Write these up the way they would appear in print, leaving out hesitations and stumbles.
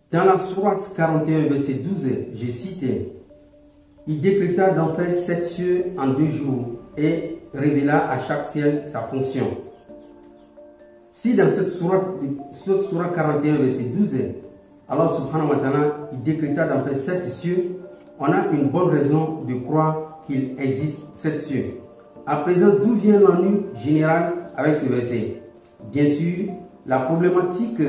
Dans la sourate 41, verset 12, je cite, il décréta d'en faire 7 cieux en 2 jours et révéla à chaque ciel sa fonction. Si dans cette sourate 41, verset 12, Allah subhanahu wa ta'ala, il décréta d'en faire 7 cieux, on a une bonne raison de croire qu'il existe 7 cieux. À présent, d'où vient l'ennui général avec ce verset? Bien sûr, la problématique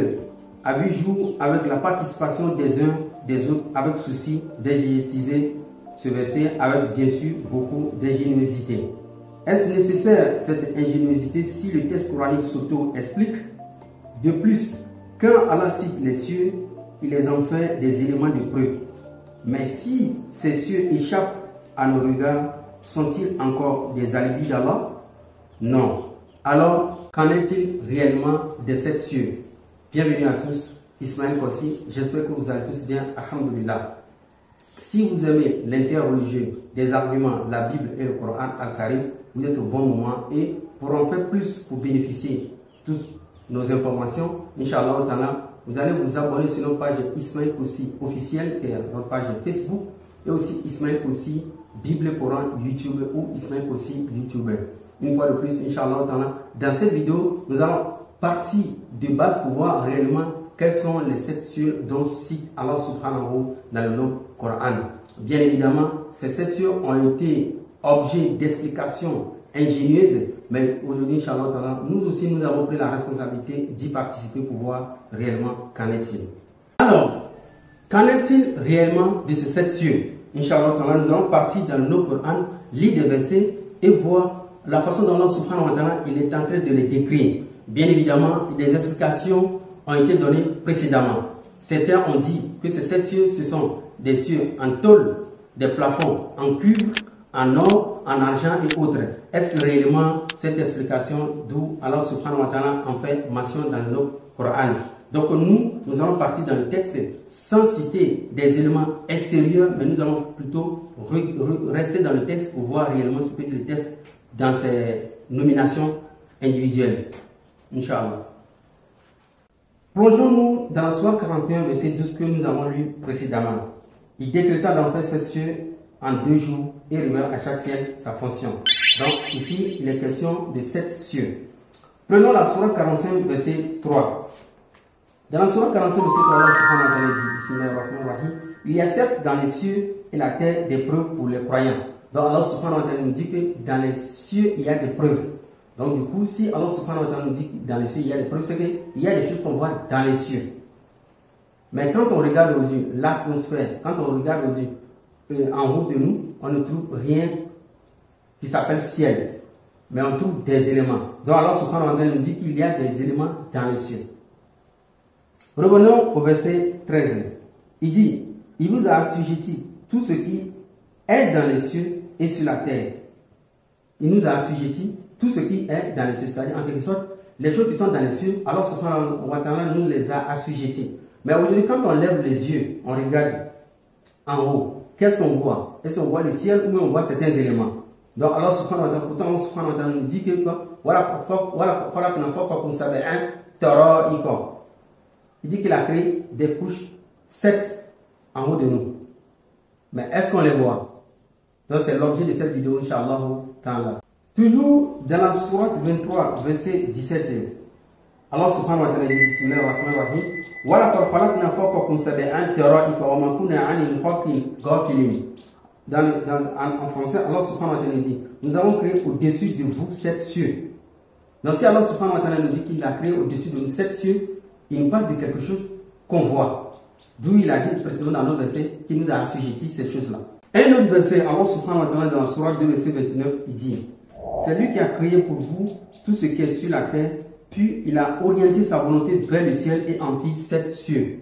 a vu jour avec la participation des uns des autres avec souci d'ingéniosiser ce verset avec bien sûr beaucoup d'ingéniosité. Est-ce nécessaire cette ingéniosité si le texte coranique s'auto-explique? De plus, quand Allah cite les cieux, il les en fait des éléments de preuve. Mais si ces cieux échappent à nos regards, sont-ils encore des alibis d'Allah? Non. Alors, qu'en est-il réellement de 7 cieux? Bienvenue à tous, Ismaël Kossi, j'espère que vous allez tous bien, alhamdoulilah. Si vous aimez l'interreligieux, des arguments, la Bible et le Coran Al-Karim, vous êtes au bon moment et pour en faire plus, pour bénéficier de toutes nos informations, Inch'Allah, vous allez vous abonner sur notre page Ismaël Kossi officielle, qui est notre page Facebook, et aussi Ismaël Kossi, Bible Coran YouTube ou Ismaël Kossi YouTuber. Une fois de plus, Inch'Allah, dans cette vidéo, nous allons partir de base pour voir réellement quels sont les 7 cieux dont cite Allah subhanahu dans le nom Coran. Bien évidemment, ces 7 cieux ont été objet d'explications ingénieuses, mais aujourd'hui, Inch'Allah, nous aussi, nous avons pris la responsabilité d'y participer pour voir réellement qu'en est-il. Alors, qu'en est-il réellement de ces 7 cieux? Inch'Allah, nous allons partir dans le nom Coran, lire des versets et voir la façon dont Allah subhanahu wa ta'ala il est en train de les décrire. Bien évidemment, des explications ont été données précédemment. Certains ont dit que ces 7 cieux, ce sont des cieux en tôle, des plafonds en cuivre, en or, en argent et autres. Est-ce réellement cette explication d'où Allah subhanahu wa ta'ala en fait mention dans le Coran? Donc nous allons partir dans le texte sans citer des éléments extérieurs, mais nous allons plutôt rester dans le texte pour voir réellement ce que dit le texte dans ses nominations individuelles. Inch'Allah. Plongeons-nous dans la sourate 41, verset 12 que nous avons lu précédemment. Il décréta d'en faire 7 cieux en 2 jours et révéla à chaque ciel sa fonction. Donc ici, il est question de 7 cieux. Prenons la sourate 45, verset 3. Dans la sourate 45, verset 3, Allah subhanahu wa ta'ala dit, Bismillahirrahmanirrahim, il y a certes dans les cieux et la terre des preuves pour les croyants. Donc Allah subhanahu wa ta'ala nous dit que dans les cieux, il y a des preuves. Donc du coup, si Allah subhanahu wa ta'ala nous dit que dans les cieux, il y a des preuves, c'est qu'il y a des choses qu'on voit dans les cieux. Mais quand on regarde au-dessus, l'atmosphère, quand on regarde au-dessus, en haut de nous, on ne trouve rien qui s'appelle ciel. Mais on trouve des éléments. Donc Allah subhanahu wa ta'ala nous dit qu'il y a des éléments dans les cieux. Revenons au verset 13. Il dit, il vous a assujetti tout ce qui est dans les cieux et sur la terre. Il nous a assujetti tout ce qui est dans les cieux. C'est-à-dire, en quelque sorte, les choses qui sont dans les cieux, alors subhanahu wa ta'ala nous les a assujettis. Mais aujourd'hui, quand on lève les yeux, on regarde en haut, qu'est-ce qu'on voit? Est-ce qu'on voit le ciel ou on voit certains éléments? Donc, alors subhanahu wa ta'ala, pourtant, Allah subhanahu wa ta'ala nous dit que il dit qu'il a créé des couches 7 en haut de nous. Mais est-ce qu'on les voit? Donc c'est l'objet de cette vidéo, Inch'Allah ta'ala. Toujours dans la sourate 23, verset 17. Allah subhanahu wa ta'ala dit, Bismillahirrahmanirrahim, wa laqad khalaqna fawqakum sab'an tara'iqa wa ma kunna 'anil khalqi ghafilin. En français, Allah subhanahu wa ta'ala dit, nous avons créé au-dessus de vous 7 cieux. Donc si Allah subhanahu wa ta'ala nous dit qu'il a créé au-dessus de nous 7 cieux, il nous parle de quelque chose qu'on voit. D'où il a dit précédemment dans notre verset qu'il nous a assujetti ces choses-là. Un autre verset, Allah subhanahu wa ta'ala dans la sourate 2, verset 29, il dit, c'est lui qui a créé pour vous tout ce qui est sur la terre, puis il a orienté sa volonté vers le ciel et en fit 7 cieux.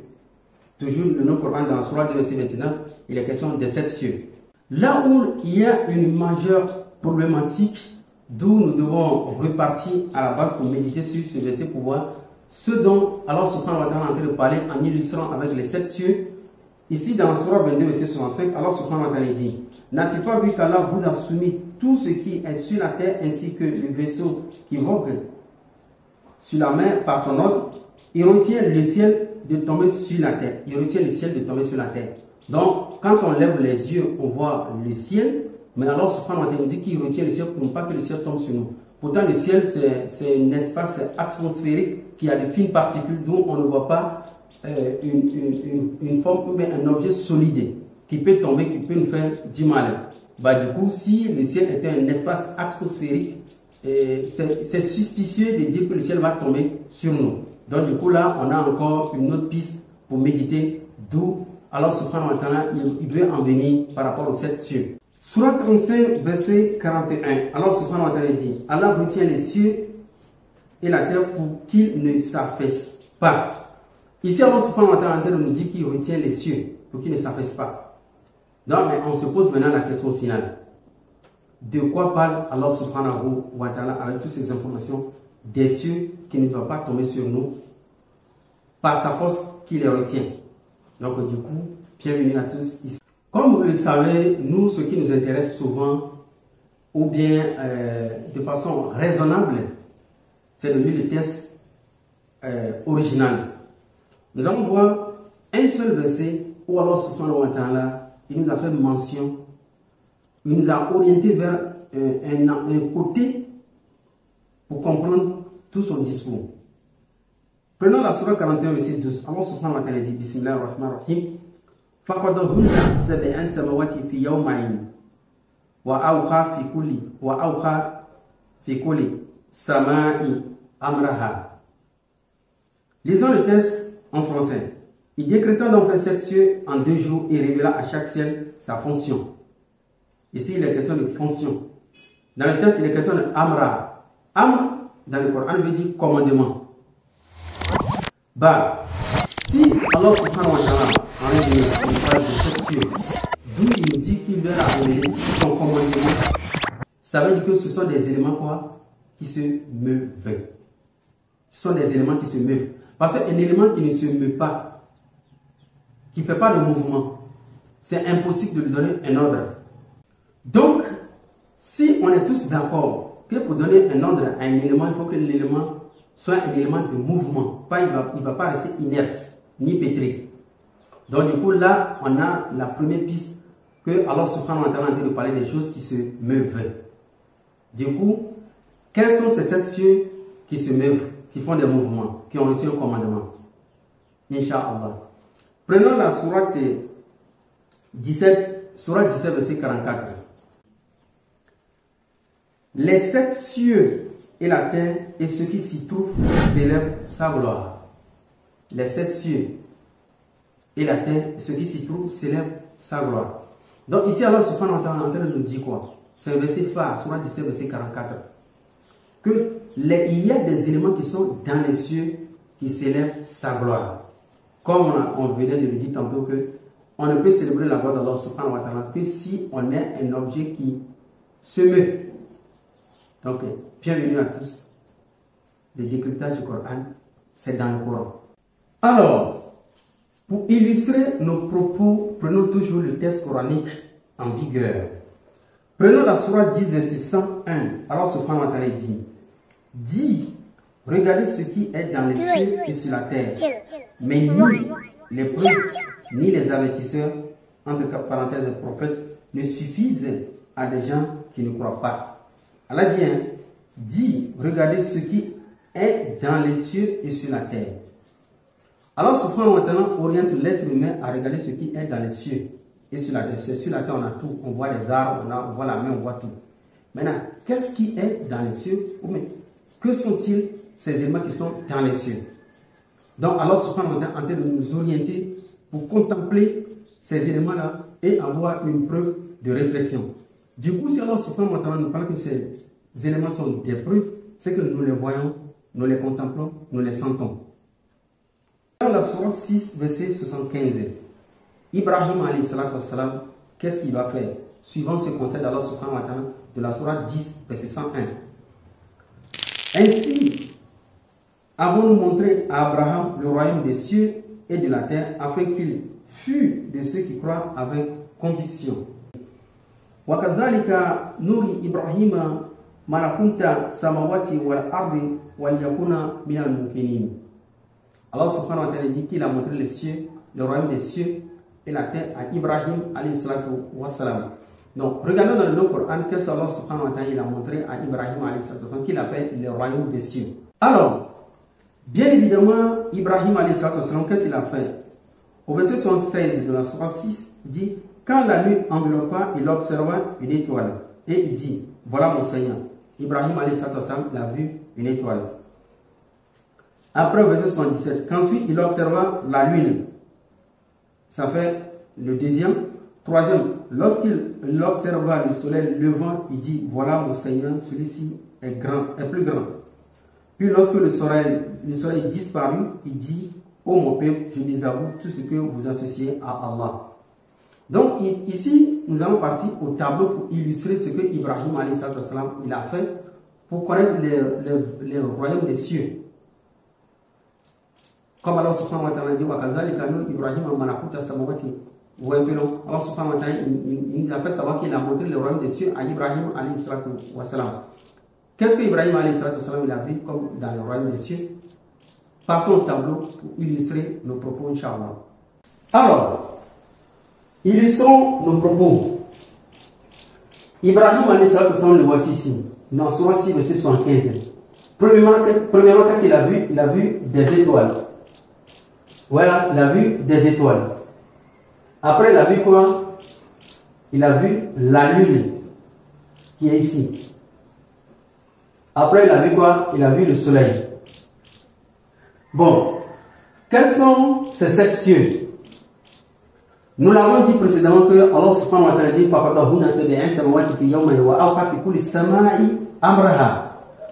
Toujours le nom Coran dans la sourate 2, verset 29, il est question de 7 cieux. Là où il y a une majeure problématique, d'où nous devons repartir à la base pour méditer sur ce verset pour voir ce dont Allah subhanahu wa ta'ala est en train de parler en illustrant avec les 7 cieux. Ici dans la sourate 22, verset 65, Allah subhanahu wa ta'ala dit, n'as-tu pas vu qu'Allah vous a soumis tout ce qui est sur la terre ainsi que le vaisseau qui vogue sur la mer par son ordre? Il retient le ciel de tomber sur la terre. Il retient le ciel de tomber sur la terre. Donc, quand on lève les yeux, on voit le ciel. Mais alors, subhanahu wa ta'ala nous dit qu'il retient le ciel pour ne pas que le ciel tombe sur nous. Pourtant, le ciel, c'est un espace atmosphérique qui a de fines particules dont on ne voit pas une forme ou bien un objet solide qui peut tomber, qui peut nous faire du mal. Bah, du coup, si le ciel était un espace atmosphérique, c'est suspicieux de dire que le ciel va tomber sur nous. Donc, du coup, là, on a encore une autre piste pour méditer. D'où, alors, subhanahu wa ta'ala, il veut en venir par rapport aux 7 cieux. Surat 35, verset 41. Alors, subhanahu wa ta'ala dit, Allah retient les cieux et la terre pour qu'ils ne s'affaissent pas. Ici, Allah subhanahu wa ta'ala nous dit qu'il retient les cieux pour qu'ils ne s'affaissent pas. Donc, mais on se pose maintenant la question finale. De quoi parle Allah subhanahu wa ta'ala avec toutes ces informations des cieux qui ne doivent pas tomber sur nous par sa force qui les retient. Donc, du coup, bienvenue à tous ici. Comme vous le savez, nous, ce qui nous intéresse souvent, ou bien de façon raisonnable, c'est de lire le texte original. Nous allons voir un seul verset où Allah subhanahu wa ta'ala, il nous a fait mention, il nous a orienté vers un côté pour comprendre tout son discours. Prenons la Surah 41, verset 12. Allah subhanahu wa ta'ala dit, Bismillah ar-Rahman ar-Rahim, فَقَدَهُنَّ سَبْعًا سَمَاوَاتٍ فِي يَوْمَيْنِ وَأَوْحَى فِي كُلِّ سَمَاءٍ أَمْرَهَا. Lisons le texte en français. Il décréta donc 7 cieux en 2 jours et révéla à chaque ciel sa fonction. Ici, il est question de fonction. Dans le texte, il est question de Amra. Amr, dans le Coran, veut dire commandement. Bah, si Allah subhanahu wa ta'ala en revient, il parle de 7 cieux, d'où il nous dit qu'il leur a révélé son commandement, ça veut dire que ce sont des éléments quoi? Qui se meuvent. Ce sont des éléments qui se meuvent. Parce qu'un élément qui ne se meut pas, qui ne fait pas de mouvement, c'est impossible de lui donner un ordre. Donc, si on est tous d'accord que pour donner un ordre à un élément, il faut que l'élément soit un élément de mouvement. Pas, il ne va pas rester inerte, ni pétré. Donc, du coup, là, on a la première piste que Allah subhanahu wa ta'ala est en train de parler des choses qui se meuvent. Du coup, quels sont ces 7 cieux qui se meuvent, qui font des mouvements, qui ont reçu un commandement? Inch'Allah. Prenons la sourate 17, verset 44. Les 7 cieux et la terre et ce qui s'y trouve célèbrent sa gloire. Les 7 cieux et la terre et ce qui s'y trouve célèbrent sa gloire. Donc ici, Allah subhanahu wa ta'ala est en train de nous dire quoi? C'est un verset phare, Surah 17, verset 44. Il y a des éléments qui sont dans les cieux qui célèbrent sa gloire. Comme on venait de le dire tantôt, que on ne peut célébrer la gloire d'Allah subhanahu wa ta'ala que si on est un objet qui se meut. Donc, bienvenue à tous. Le décryptage du Coran, c'est dans le Coran. Alors, pour illustrer nos propos, prenons toujours le texte coranique en vigueur. Prenons la Surah 10, verset 101. Alors, subhanahu wa ta'ala dit, dis, regardez ce qui est dans les cieux et sur la terre, mais ni les preuves, ni les avertisseurs, entre parenthèses, les prophètes, ne suffisent à des gens qui ne croient pas. Allah dit, dis, regardez ce qui est dans les cieux et sur la terre. Alors, subhanahu wa ta'ala oriente l'être humain à regarder ce qui est dans les cieux et sur la terre. Sur la terre, on a tout. On voit les arbres, on voit la mer, on voit tout. Maintenant, qu'est-ce qui est dans les cieux? Que sont-ils ces éléments qui sont dans les cieux? Donc, Allah subhanahu wa ta'ala est en train de nous orienter pour contempler ces éléments-là et avoir une preuve de réflexion. Du coup, si Allah subhanahu wa ta'ala nous parle que ces éléments sont des preuves, c'est que nous les voyons, nous les contemplons, nous les sentons. Dans la Surah 6, verset 75, Ibrahim alayhi salatu wassalam, qu'est-ce qu'il va faire? Suivant ce conseil d'Allah subhanahu wa ta'ala de la Surah 10, verset 101. Ainsi, avons-nous montré à Abraham le royaume des cieux et de la terre, afin qu'il fût de ceux qui croient avec conviction. وَكَذَلِكَ نُرِي إِبْرَاهِيمَ مَلَكُوتَ السَّمَاوَاتِ وَالْأَرْضِ وَلِيَكُونَ مِنَ الْمُوقِنِينَ. Allah subhanahu wa ta'ala dit qu'il a montré les cieux, le royaume des cieux et la terre à Ibrahim alayhi salatu wa salam. Donc, regardons dans le Coran qu'est-ce qu'Allah subhanahu wa ta'ala a montré à Ibrahim alayhi salatu wa salam qu'il appelle le royaume des cieux. Alors, bien évidemment, Ibrahim alayhi salatu wa salam, qu'est-ce qu'il a fait? Au verset 76 de la sourate 6, dit: quand la nuit enveloppa, il observa une étoile et il dit: voilà mon Seigneur. Ibrahim alayhi salatu wa salam, il a vu une étoile. Après, au verset 77, qu'ensuite il observa la lune. Ça fait le deuxième. Troisième, lorsqu'il observa le soleil levant, il dit: voilà mon Seigneur, celui-ci est plus grand. Puis lorsque le soleil disparut, il dit: ô mon peuple, je désavoue tout ce que vous associez à Allah. Donc ici, nous allons partir au tableau pour illustrer ce que Ibrahim alayhi salatu wa salam, il a fait pour connaître les royaumes des cieux. Comme Allah subhanahu wa ta'ala dit: wa kazalika nuri Ibrahim malakuta samawati. Vous voyez que Allah subhanahu wa ta'ala, il nous a fait savoir qu'il a montré le royaume des cieux à Ibrahim alayhi salatu wa salam. Qu'est-ce que Ibrahim alayhi salatu wa salam, il a vu comme dans le royaume des cieux? Passons au tableau pour illustrer nos propos, Inch'Allah. Alors, illustrons nos propos. Ibrahim alayhi salatu wa salam, le voici ici, dans Sourate 6, verset 75. Premièrement, qu'est-ce qu'il a vu? Il a vu des étoiles. Voilà, il a vu des étoiles. Après, il a vu quoi? Il a vu la lune qui est ici. Après, il a vu quoi? Il a vu le soleil. Bon, quels sont ces 7 cieux? Nous l'avons dit précédemment que Allah subhanahu wa ta'ala dit: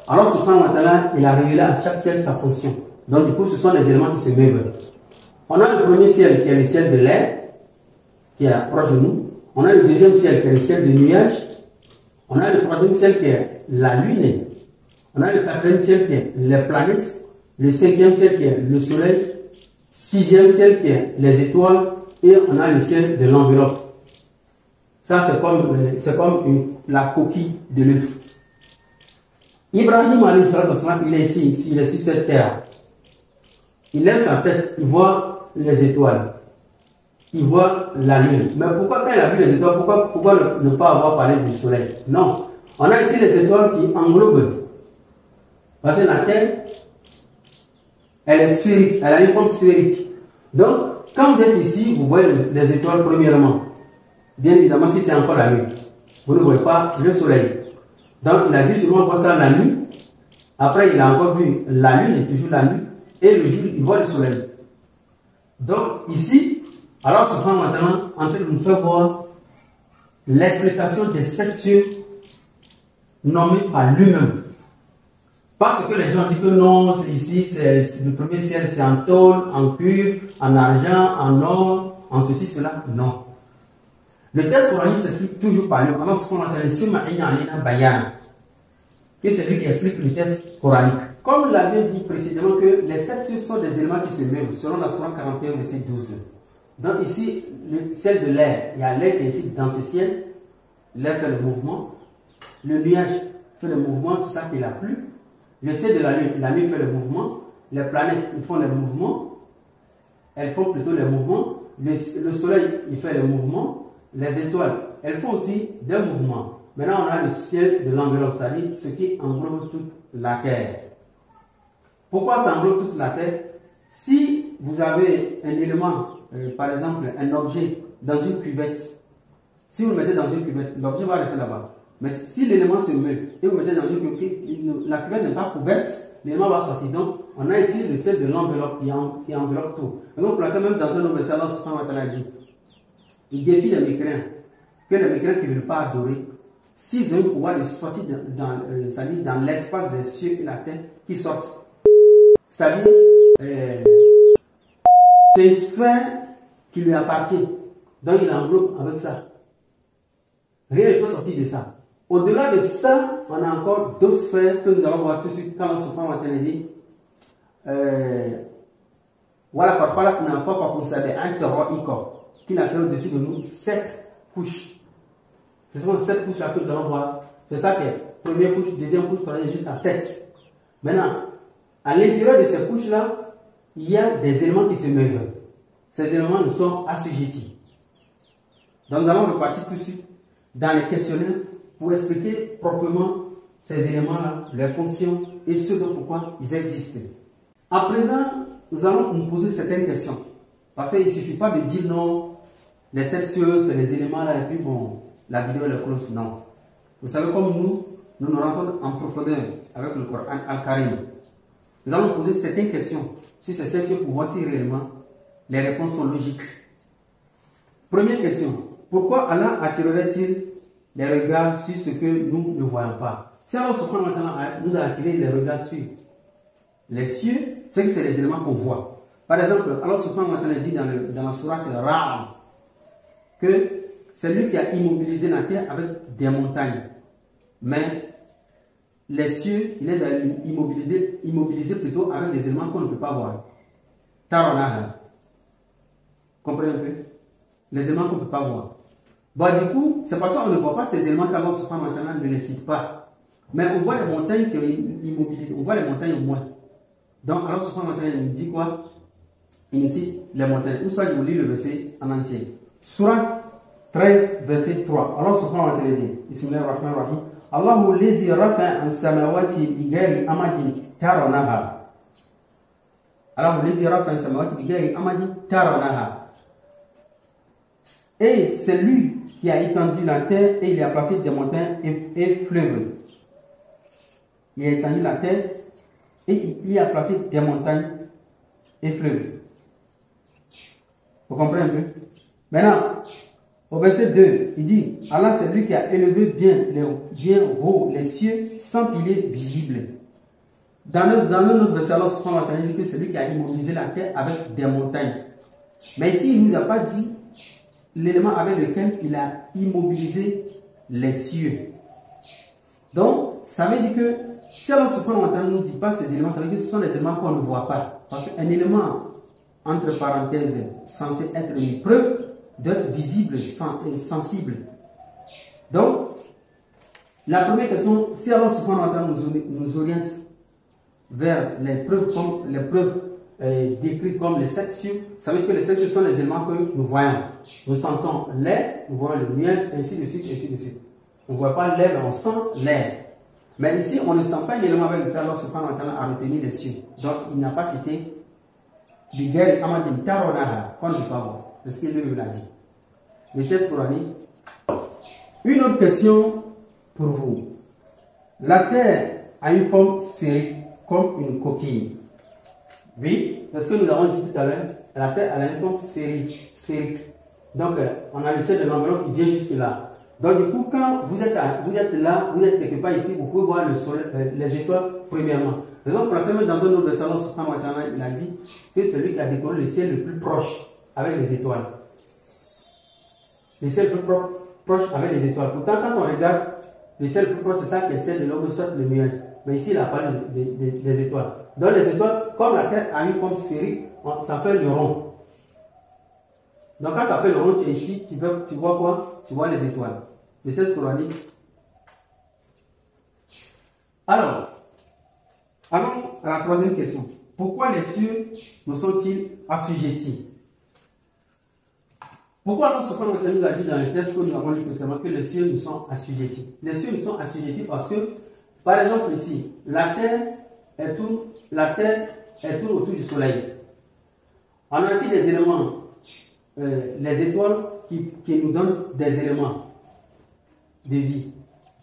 Allah subhanahu wa ta'ala, il a révélé à chaque ciel sa fonction. Donc du coup, ce sont les éléments qui se meuvent. On a le premier ciel qui est le ciel de l'air, qui est proche de nous. On a le deuxième ciel qui est le ciel de nuages. On a le troisième ciel qui est la lune. On a le quatrième ciel qui est les planètes. Le cinquième ciel qui est le soleil. Sixième ciel qui est les étoiles. Et on a le ciel de l'enveloppe. Ça, c'est comme la coquille de l'œuf. Ibrahim alayhi salatu wa salam, il est ici, il est sur cette terre. Il lève sa tête, il voit les étoiles. Il voit la lune. Mais pourquoi quand il a vu les étoiles, pourquoi ne pas avoir parlé du soleil? Non. On a ici les étoiles qui englobent. Parce que la terre, elle est sphérique, elle a une forme sphérique. Donc, quand vous êtes ici, vous voyez les étoiles premièrement. Bien évidemment, si c'est encore la nuit, vous ne voyez pas le soleil. Donc, il a dit souvent voir ça la nuit. Après, il a encore vu la lune, et toujours la nuit. Et le jour, il voit le soleil. Donc, ici, alors subhanahu wa ta'ala en train de nous faire voir l'explication des 7 cieux nommés par lui-même. Parce que les gens disent que non, ici, le premier ciel, c'est en tôle, en cuivre, en argent, en or, en ceci, cela. Non. Le texte coranique s'explique toujours par lui. Alors, ce qu'on appelle que c'est lui qui explique le texte coranique. Comme nous l'avions dit précédemment, que les 7 cieux sont des éléments qui se meuvent, selon la sourate 41, verset 12. Donc, ici, le ciel de l'air, il y a l'air qui est ici dans ce ciel. L'air fait le mouvement. Le nuage fait le mouvement, c'est ça qui est la pluie. Le ciel de la nuit fait le mouvement. Les planètes, ils font le mouvement. Elles font plutôt le mouvement. Le soleil, il fait le mouvement. Les étoiles, elles font aussi des mouvements. Maintenant, on a le ciel de l'enveloppe, c'est-à-dire ce qui englobe toute la terre. Pourquoi ça englobe toute la terre? Si vous avez un élément, par exemple, un objet dans une cuvette, si vous le mettez dans une cuvette, l'objet va rester là-bas. Mais si l'élément se meut et vous mettez dans une cuvette, la cuvette n'est pas couverte, l'élément va sortir. Donc, on a ici le ciel de l'enveloppe qui enveloppe tout. Et donc, pour même dans un autre verset, Allah subhanahu wa ta'ala dit, il défie les mécréants, que les mécréants qui ne veulent pas adorer, s'ils ont le pouvoir de sortir dans l'espace des cieux et la terre, qui sortent. C'est-à-dire, c'est une sphère qui lui appartient. Donc, il englobe avec ça. Rien ne peut sortir de ça. Au-delà de ça, on a encore d'autres sphères que nous allons voir tout de suite quand on se prend à dit. Voilà, parfois, là, on a un fois qu'on savait un terreau qui a créé au-dessus de nous 7 couches. Ce sont 7 couches là que nous allons voir. C'est ça qui est première couche, deuxième couche, troisième, jusqu'à 7. Maintenant, à l'intérieur de ces couches-là, il y a des éléments qui se meuvent. Ces éléments nous sont assujettis. Donc nous allons repartir tout de suite dans les questionnaires pour expliquer proprement ces éléments-là, leurs fonctions et ce dont pourquoi ils existent. À présent, nous allons nous poser certaines questions. Parce qu'il ne suffit pas de dire non, les 7 cieux, c'est les éléments-là, et puis bon, la vidéo est close. Non. Vous savez, comme nous rentrons en profondeur avec le Coran Al-Karim. Nous allons poser certaines questions sur ces 7 cieux pour voir si réellement les réponses sont logiques. Première question. Pourquoi Allah attirerait-il les regards sur ce que nous ne voyons pas? Si Allah subhanahu wa ta'ala nous a attiré les regards sur les cieux, c'est que c'est les éléments qu'on voit. Par exemple, Allah subhanahu wa ta'ala dit dans la sourate Ra'd que c'est lui qui a immobilisé la terre avec des montagnes. Mais les cieux, il les a immobilisés plutôt avec des éléments qu'on ne peut pas voir. Taronaha. Comprenez un peu? Les éléments qu'on ne peut pas voir. Bon, du coup, c'est parce qu'on ne voit pas ces éléments qu'Allah subhanahu wa ta'ala ne les cite pas. Mais on voit les montagnes qui ont immobilisé. On voit les montagnes au moins. Donc, Allah subhanahu wa ta'ala nous dit quoi? Il nous cite les montagnes. Où ça, je vous lis le verset en entier. Surat 13, verset 3. Allah subhanahu wa ta'ala dit, Bismillahirrahmanirrahim. Allahu lazi rafa'a as-samawati bighairi amadin tarawnaha. Allahu lazi rafa'a as-samawati bighairi amadin tarawnaha. Et c'est lui qui a étendu la terre et il a placé des montagnes et fleuves. Il a étendu la terre et il a placé des montagnes et fleuves. Vous comprenez un peu? Maintenant, au verset 2, il dit, Allah c'est lui qui a élevé bien haut les cieux sans piliers visibles. Dans le autre verset, Allah subhanahu wa ta'ala dit que c'est lui qui a immobilisé la terre avec des montagnes. Mais ici, il ne nous a pas dit l'élément avec lequel il a immobilisé les cieux. Donc, ça veut dire que si Allah subhanahu wa ta'ala ne nous dit pas ces éléments, ça veut dire que ce sont des éléments qu'on ne voit pas. Parce qu'un élément, entre parenthèses, censé être une preuve, doit être visible et sensible. Donc, la première question, si Allah subhanahu wa ta'ala nous oriente vers les preuves décrites comme les 7 cieux, ça veut dire que les 7 cieux sont les éléments que nous voyons. Nous sentons l'air, nous voyons le nuage, ainsi de suite, ainsi de suite. On ne voit pas l'air, mais on sent l'air. Mais ici, on ne sent pas un élément avec lequel Allah subhanahu wa ta'ala a retenu les cieux. Donc, il n'a pas cité Bighairi amadin tarawnaha, qu'on ne peut pas voir. C'est ce qu'il lui a dit. Le texte coranique. Une autre question pour vous. La terre a une forme sphérique comme une coquille. Oui, parce que nous avons dit tout à l'heure, la terre a une forme sphérique. Donc, on a le ciel de l'enveloppe qui vient jusque là. Donc, du coup, quand vous êtes là, vous êtes quelque part ici, vous pouvez voir le soleil, les étoiles premièrement. Raison pour laquelle, dans un autre verset, Allah subhanahu wa ta'ala, il a dit que celui qui a découvert le ciel le plus proche avec les étoiles. Le ciel le plus proche avec les étoiles. Pourtant, quand on regarde le ciel le plus proche, c'est ça qui est le ciel de l'homme, soit le nuage. Mais ici, il a parlé des étoiles. Donc, les étoiles, comme la Terre a une forme sphérique, ça fait le rond. Donc, quand ça fait le rond, tu es ici, tu vois quoi? Tu vois les étoiles. Le texte coranique. Alors, allons à la troisième question. Pourquoi les cieux nous sont-ils assujettis? Pourquoi Allah subhanahu wa ta'ala nous a dit dans le texte que nous avons lu précédemment que les cieux nous sont assujettis? Les cieux nous sont assujettis parce que, par exemple ici, la terre tourne autour du soleil. On a ici des éléments, les étoiles qui nous donnent des éléments de vie.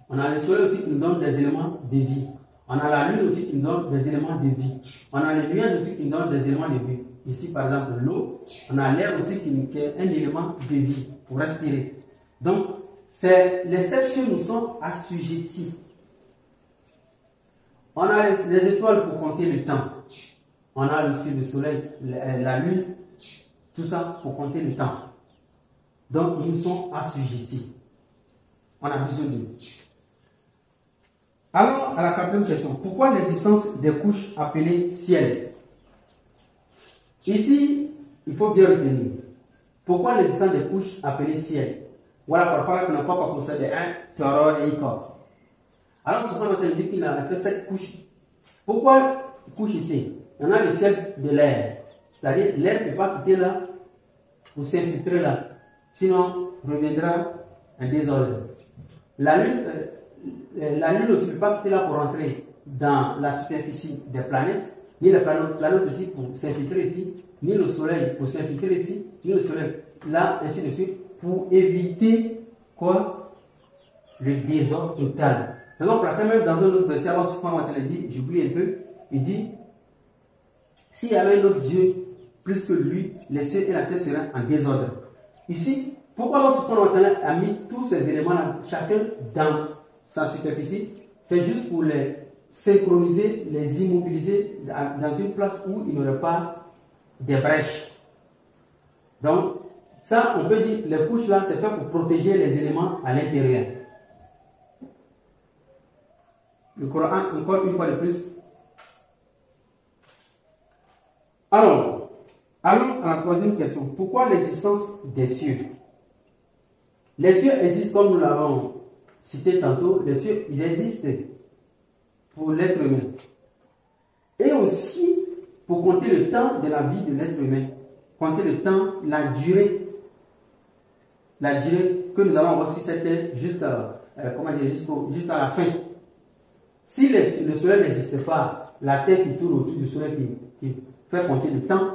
On a le soleil aussi qui nous donne des éléments de vie. On a la lune aussi qui nous donne des éléments de vie. On a les nuages aussi qui nous donnent des éléments de vie. Ici, par exemple, l'eau. On a l'air aussi qui est un élément de vie pour respirer. Donc, les 7 cieux nous sont assujettis. On a les étoiles pour compter le temps. On a aussi le soleil, la lune, tout ça pour compter le temps. Donc, ils nous sont assujettis. On a besoin d'eux. Allons à la quatrième question. Pourquoi l'existence des couches appelées ciel? Ici, il faut bien retenir. Pourquoi l'existence des couches appelées ciel? Voilà pourquoi on n'a pas procédé un taureau et un corps. Alors, subhanahu wa ta'ala dit qu'il a fait 7 couches. Pourquoi couches ici? On a le ciel de l'air. C'est-à-dire, l'air ne peut pas quitter là pour s'infiltrer là. Sinon, reviendra un désordre. La Lune aussi ne peut pas quitter là pour rentrer dans la superficie des planètes, ni la planète aussi pour s'infiltrer ici, ni le Soleil pour s'infiltrer ici, ni le Soleil là, ainsi de suite, pour éviter quoi? Le désordre total. Par exemple, quand même dans un autre verset, alors subhanahu wa ta'ala dit, j'oublie un peu, il dit, s'il y avait un autre Dieu plus que lui, les cieux et la terre seraient en désordre. Ici, pourquoi Allah subhanahu wa ta'ala a mis tous ces éléments-là, chacun dans sa superficie? C'est juste pour les synchroniser, les immobiliser dans une place où il n'y aurait pas de brèches. Donc, ça, on peut dire, les couches là, c'est fait pour protéger les éléments à l'intérieur. Le Coran, encore une fois de plus. Alors, allons à la troisième question. Pourquoi l'existence des cieux? Les cieux existent, comme nous l'avons cité tantôt, les cieux, ils existent pour l'être humain. Et aussi pour compter le temps de la vie de l'être humain. Compter le temps, la durée que nous allons avoir sur cette terre jusqu'à la fin. Si le soleil n'existait pas, la terre qui tourne autour du soleil qui fait compter le temps,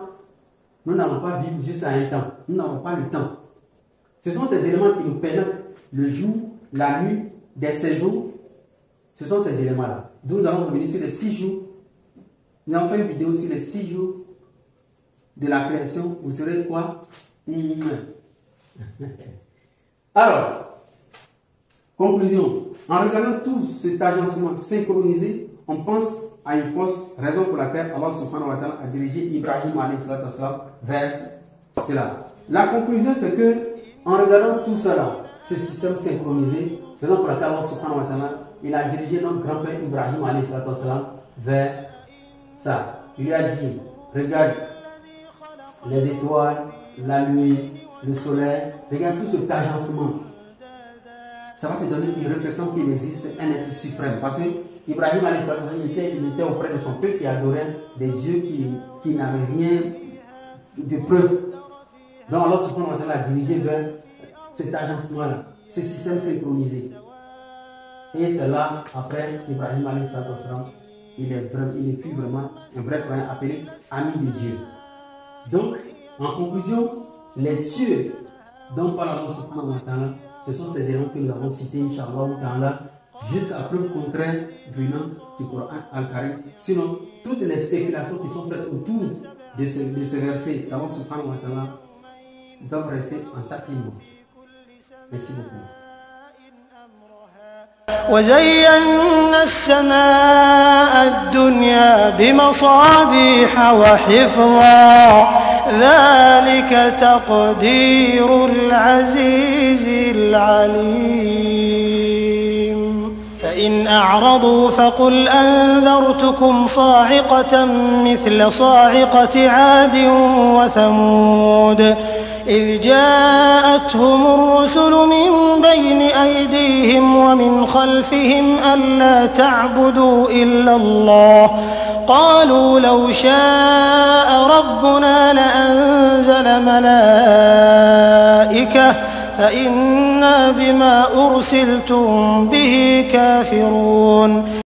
nous n'allons pas vivre juste à un temps. Nous n'avons pas le temps. Ce sont ces éléments qui nous permettent le jour, la nuit, des saisons. Ce sont ces éléments-là. Donc nous allons revenir sur les 6 jours. Nous avons fait une vidéo sur les 6 jours de la création. Vous serez quoi? Alors, conclusion. En regardant tout cet agencement synchronisé, on pense à une force, raison pour laquelle Allah subhanahu wa ta'ala a dirigé Ibrahim alayhi salatu wassalam vers cela. La conclusion, c'est que en regardant tout cela, ce système synchronisé, raison pour laquelle Allah subhanahu wa ta'ala, il a dirigé notre grand-père Ibrahim alayhi salatu wassalam vers ça. Il lui a dit, regarde les étoiles, la nuit, le soleil, regarde tout cet agencement. Ça va te donner une réflexion qu'il existe un être suprême. Parce que Ibrahim il était auprès de son peuple qui adorait des dieux qui n'avaient rien de preuve. Donc Allah subhanahu wa ta'ala a dirigé vers cet agencement-là, ce système synchronisé. Et c'est là, après Ibrahim il fut vraiment un vrai croyant appelé ami de Dieu. Donc, en conclusion, les cieux dont parle Allah subhanahu wa ta'ala, ce sont ces éléments que nous avons cités, Inch'Allah, juste après le contraire venant du Coran Al-Karim. Sinon, toutes les spéculations qui sont faites autour de ces versets d'Allah subhanahu wa ta'ala doivent rester en tapis. Merci beaucoup. وزينا السماء الدنيا بمصابيح وحفظا ذلك تقدير العزيز العليم فإن أعرضوا فقل أنذرتكم صاعقة مثل صاعقة عاد وثمود إذ جاءتهم الرسل من بين أيديهم ومن خلفهم ألا تعبدوا إلا الله قالوا لو شاء ربنا لأنزل ملائكة فإنا بما أرسلتم به كافرون